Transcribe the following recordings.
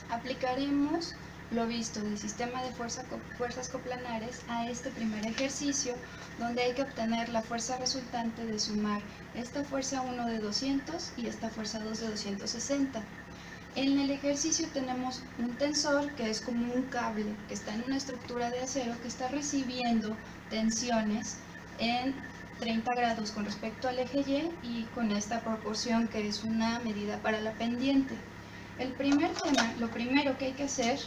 Aplicaremos lo visto del sistema de fuerzas coplanares a este primer ejercicio, donde hay que obtener la fuerza resultante de sumar esta fuerza 1 de 200 y esta fuerza 2 de 260. En el ejercicio tenemos un tensor que es como un cable que está en una estructura de acero que está recibiendo tensiones en 30 grados con respecto al eje Y y con esta proporción que es una medida para la pendiente. El primer tema, lo primero que hay que hacer,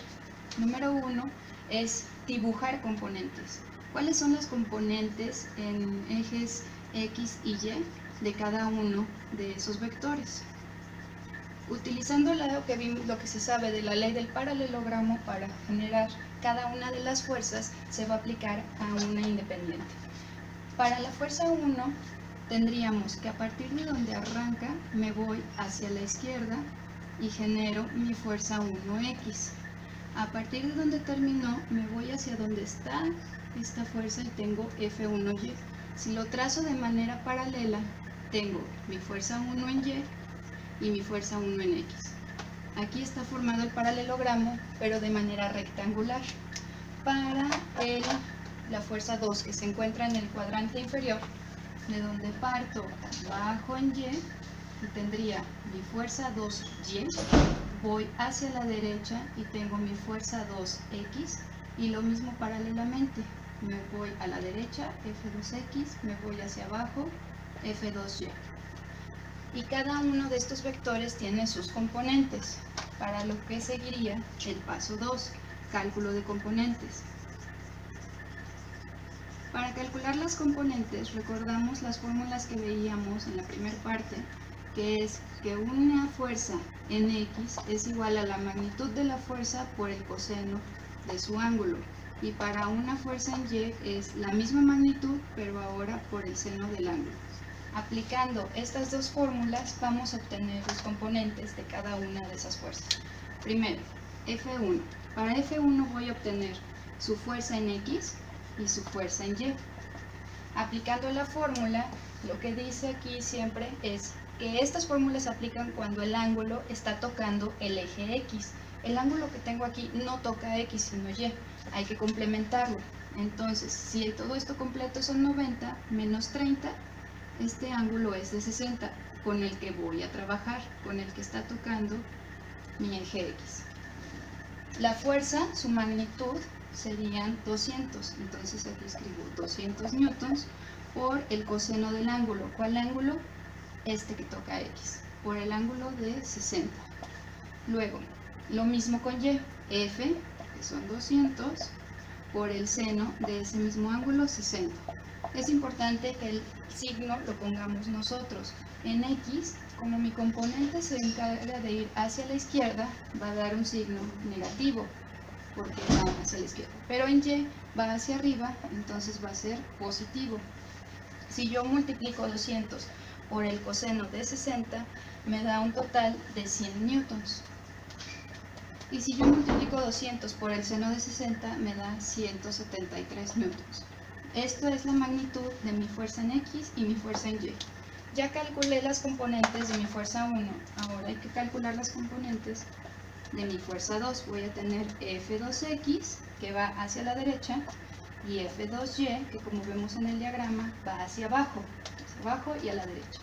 número 1, es dibujar componentes. ¿Cuáles son las componentes en ejes X y Y de cada uno de esos vectores? Utilizando lo que se sabe de la ley del paralelogramo para generar cada una de las fuerzas, se va a aplicar a una independiente. Para la fuerza 1, tendríamos que a partir de donde arranca, me voy hacia la izquierda y genero mi fuerza 1X. A partir de donde terminó, me voy hacia donde está esta fuerza y tengo F1Y. Si lo trazo de manera paralela, tengo mi fuerza 1 en Y y mi fuerza 1 en X. Aquí está formado el paralelogramo, pero de manera rectangular. Para la fuerza 2, que se encuentra en el cuadrante inferior, de donde parto bajo en Y, y tendría mi fuerza 2Y, voy hacia la derecha y tengo mi fuerza 2X, y lo mismo paralelamente, me voy a la derecha, F2X, me voy hacia abajo, F2Y. Y cada uno de estos vectores tiene sus componentes, para lo que seguiría el paso 2, cálculo de componentes. Para calcular las componentes, recordamos las fórmulas que veíamos en la primera parte, que es que una fuerza en X es igual a la magnitud de la fuerza por el coseno de su ángulo, y para una fuerza en Y es la misma magnitud, pero ahora por el seno del ángulo. Aplicando estas dos fórmulas, vamos a obtener los componentes de cada una de esas fuerzas. Primero, F1. Para F1 voy a obtener su fuerza en X y su fuerza en Y. Aplicando la fórmula, lo que dice aquí siempre es que estas fórmulas se aplican cuando el ángulo está tocando el eje X. El ángulo que tengo aquí no toca X sino Y, hay que complementarlo. Entonces, si todo esto completo son 90 menos 30, este ángulo es de 60, con el que voy a trabajar, con el que está tocando mi eje X. La fuerza, su magnitud, serían 200, entonces aquí escribo 200 newtons por el coseno del ángulo. ¿Cuál ángulo? Este que toca X, por el ángulo de 60. Luego, lo mismo con Y, F, que son 200, por el seno de ese mismo ángulo, 60. Es importante que el signo lo pongamos nosotros. En X, como mi componente se encarga de ir hacia la izquierda, va a dar un signo negativo, porque va hacia la izquierda. Pero en Y va hacia arriba, entonces va a ser positivo. Si yo multiplico 200 por el coseno de 60, me da un total de 100 newtons. Y si yo multiplico 200 por el seno de 60, me da 173 newtons. Esto es la magnitud de mi fuerza en X y mi fuerza en Y. Ya calculé las componentes de mi fuerza 1, ahora hay que calcular las componentes de mi fuerza 2. Voy a tener F2X, que va hacia la derecha, y F2Y, que como vemos en el diagrama, va hacia abajo y a la derecha.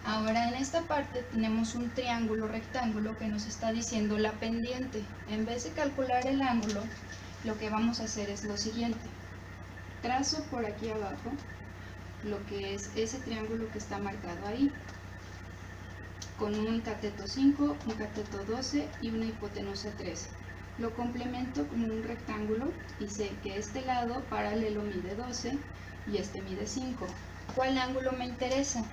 Ahora en esta parte tenemos un triángulo rectángulo que nos está diciendo la pendiente. En vez de calcular el ángulo, lo que vamos a hacer es lo siguiente. Trazo por aquí abajo lo que es ese triángulo que está marcado ahí, con un cateto 5, un cateto 12 y una hipotenusa 13. Lo complemento con un rectángulo y sé que este lado paralelo mide 12 y este mide 5. ¿Cuál ángulo me interesa?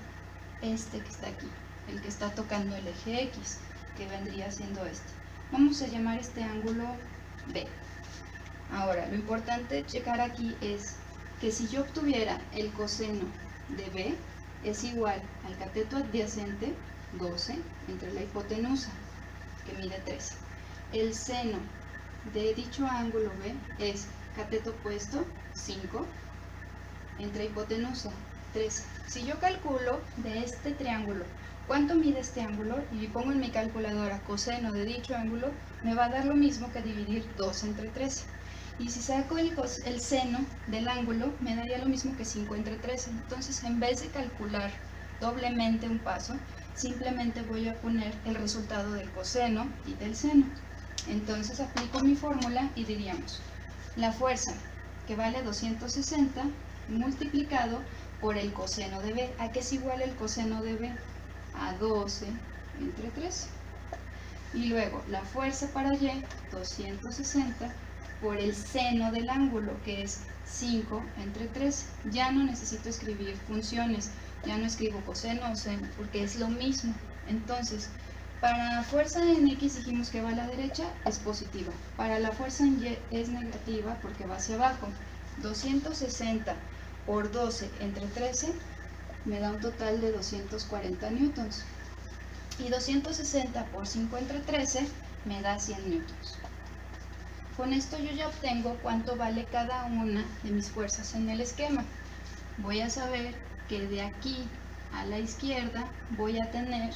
Este que está aquí, el que está tocando el eje X, que vendría siendo este. Vamos a llamar este ángulo B. Ahora, lo importante checar aquí es que si yo obtuviera el coseno de B, es igual al cateto adyacente, 12, entre la hipotenusa, que mide 13. El seno de dicho ángulo B es cateto opuesto, 5, entre hipotenusa, 13. Si yo calculo de este triángulo ¿Cuánto mide este ángulo? Y pongo en mi calculadora coseno de dicho ángulo, me va a dar lo mismo que dividir 2 entre 13. Y si saco el seno del ángulo, me daría lo mismo que 5 entre 13. Entonces, en vez de calcular doblemente un paso, simplemente voy a poner el resultado del coseno y del seno. Entonces aplico mi fórmula y diríamos, la fuerza que vale 260 multiplicado por el coseno de B. ¿A qué es igual el coseno de B? A 12 entre 13. Y luego la fuerza para Y, 260 por el seno del ángulo, que es 5 entre 13. Ya no necesito escribir funciones, ya no escribo coseno o seno, porque es lo mismo. Entonces, para fuerza en X dijimos que va a la derecha, es positiva. Para la fuerza en Y es negativa porque va hacia abajo. 260 por 12 entre 13 me da un total de 240 newtons. Y 260 por 5 entre 13 me da 100 newtons. Con esto yo ya obtengo cuánto vale cada una de mis fuerzas en el esquema. Voy a saber que de aquí a la izquierda voy a tener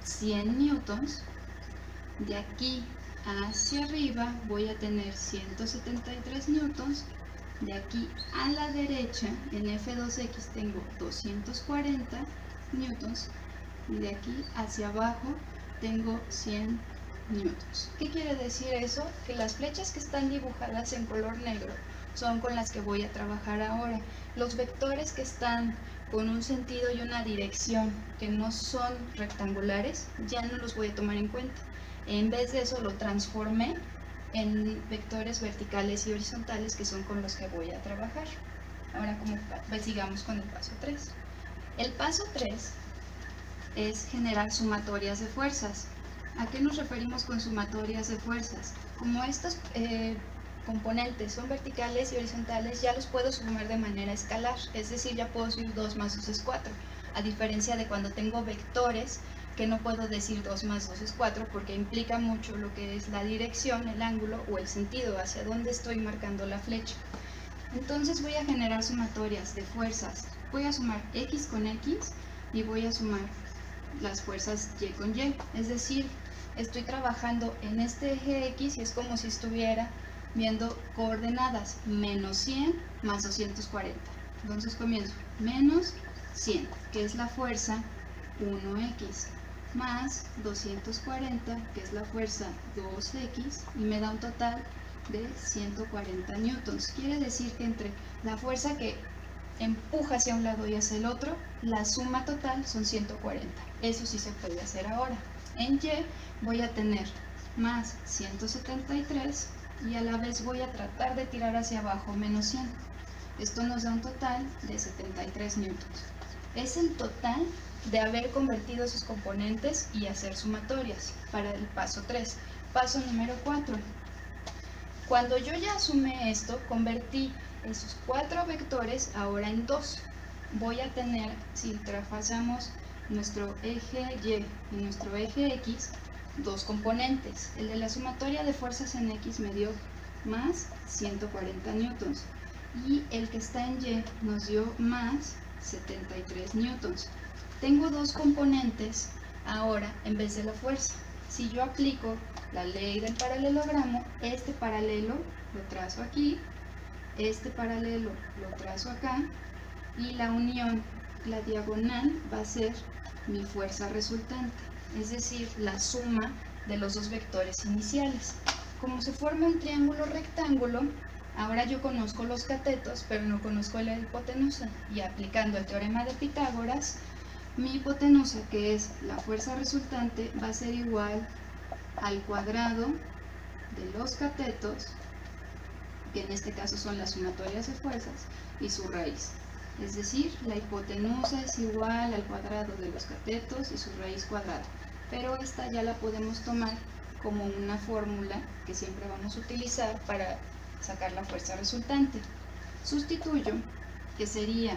100 newtons, de aquí hacia arriba voy a tener 173 newtons, de aquí a la derecha en F2X tengo 240 newtons y de aquí hacia abajo tengo 100 newtons. ¿Qué quiere decir eso? Que las flechas que están dibujadas en color negro son con las que voy a trabajar ahora. Los vectores que están con un sentido y una dirección que no son rectangulares ya no los voy a tomar en cuenta. En vez de eso lo transformé en vectores verticales y horizontales, que son con los que voy a trabajar. Ahora, sigamos con el paso 3. El paso 3 es generar sumatorias de fuerzas. ¿A qué nos referimos con sumatorias de fuerzas? Como estos componentes son verticales y horizontales, ya los puedo sumar de manera escalar, es decir, ya puedo subir 2 más 2 es 4, a diferencia de cuando tengo vectores, que no puedo decir 2 más 2 es 4 porque implica mucho lo que es la dirección, el ángulo o el sentido hacia dónde estoy marcando la flecha. Entonces voy a generar sumatorias de fuerzas. Voy a sumar X con X y voy a sumar las fuerzas Y con Y. Es decir, estoy trabajando en este eje X y es como si estuviera viendo coordenadas menos 100 más 240. Entonces comienzo menos 100, que es la fuerza 1X, más 240, que es la fuerza 2X, y me da un total de 140 newtons. Quiere decir que entre la fuerza que empuja hacia un lado y hacia el otro, la suma total son 140. Eso sí se puede hacer ahora. En Y voy a tener más 173 y a la vez voy a tratar de tirar hacia abajo menos 100. Esto nos da un total de 73 newtons. Es el total de haber convertido esos componentes y hacer sumatorias para el paso 3. Paso número 4. Cuando yo ya sumé esto, convertí esos 4 vectores ahora en 2. Voy a tener, si trasladamos nuestro eje Y y nuestro eje X, 2 componentes. El de la sumatoria de fuerzas en X me dio más 140 newtons y el que está en Y nos dio más 73 newtons. Tengo 2 componentes ahora en vez de la fuerza. Si yo aplico la ley del paralelogramo, este paralelo lo trazo aquí, este paralelo lo trazo acá y la unión, la diagonal, va a ser mi fuerza resultante, es decir, la suma de los 2 vectores iniciales. Como se forma un triángulo rectángulo, ahora yo conozco los catetos, pero no conozco la hipotenusa, y aplicando el teorema de Pitágoras, mi hipotenusa, que es la fuerza resultante, va a ser igual al cuadrado de los catetos, que en este caso son las sumatorias de fuerzas, y su raíz. Es decir, la hipotenusa es igual al cuadrado de los catetos y su raíz cuadrada. Pero esta ya la podemos tomar como una fórmula que siempre vamos a utilizar para sacar la fuerza resultante. Sustituyo, que sería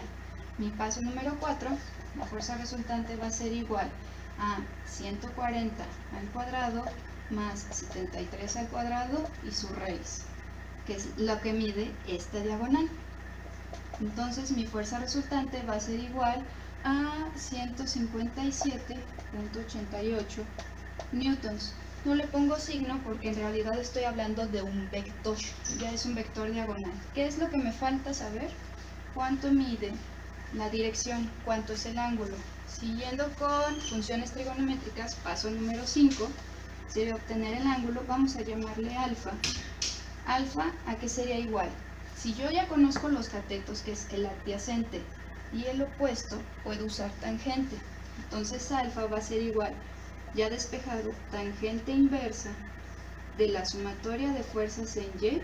mi paso número 4, la fuerza resultante va a ser igual a 140 al cuadrado más 73 al cuadrado y su raíz, que es lo que mide esta diagonal. Entonces mi fuerza resultante va a ser igual a 157.88 newtons. No le pongo signo porque en realidad estoy hablando de un vector, ya es un vector diagonal. ¿Qué es lo que me falta saber? ¿Cuánto mide la dirección? ¿Cuánto es el ángulo? Siguiendo con funciones trigonométricas, paso número 5, sería obtener el ángulo. Vamos a llamarle alfa. Alfa, ¿a qué sería igual? Si yo ya conozco los catetos, que es el adyacente y el opuesto, puedo usar tangente. Entonces alfa va a ser igual, ya despejado, tangente inversa de la sumatoria de fuerzas en Y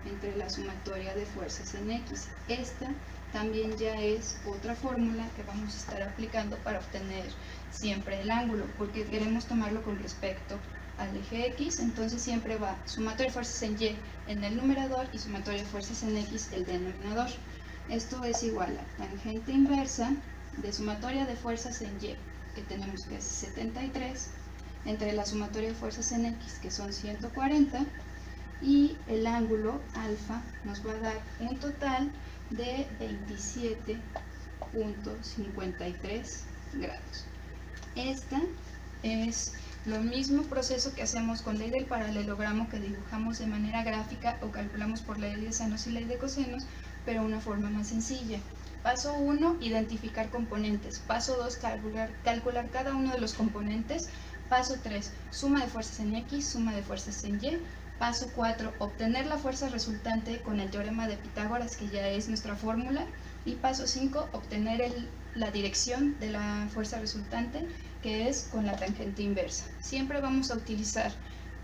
entre la sumatoria de fuerzas en X. Esta también ya es otra fórmula que vamos a estar aplicando para obtener siempre el ángulo, porque queremos tomarlo con respecto al eje X. Entonces siempre va sumatoria de fuerzas en Y en el numerador y sumatoria de fuerzas en X el denominador. Esto es igual a tangente inversa de sumatoria de fuerzas en Y, que tenemos que es 73, entre la sumatoria de fuerzas en X, que son 140, y el ángulo alfa nos va a dar un total de 27.53 grados. Esta es lo mismo proceso que hacemos con ley del paralelogramo, que dibujamos de manera gráfica o calculamos por ley de senos y ley de cosenos, pero una forma más sencilla. Paso 1, identificar componentes. Paso 2, calcular cada uno de los componentes. Paso 3, suma de fuerzas en X, suma de fuerzas en Y. Paso 4, obtener la fuerza resultante con el teorema de Pitágoras, que ya es nuestra fórmula. Y paso 5, obtener la dirección de la fuerza resultante, que es con la tangente inversa. Siempre vamos a utilizar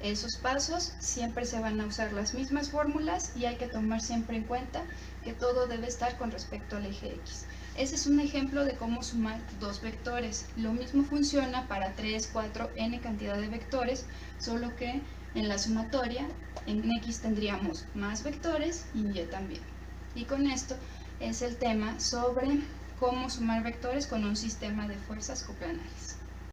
esos pasos, siempre se van a usar las mismas fórmulas y hay que tomar siempre en cuenta que todo debe estar con respecto al eje X. Ese es un ejemplo de cómo sumar dos vectores. Lo mismo funciona para 3, 4, n cantidad de vectores, solo que en la sumatoria en X tendríamos más vectores y en Y también. Y con esto es el tema sobre cómo sumar vectores con un sistema de fuerzas coplanares.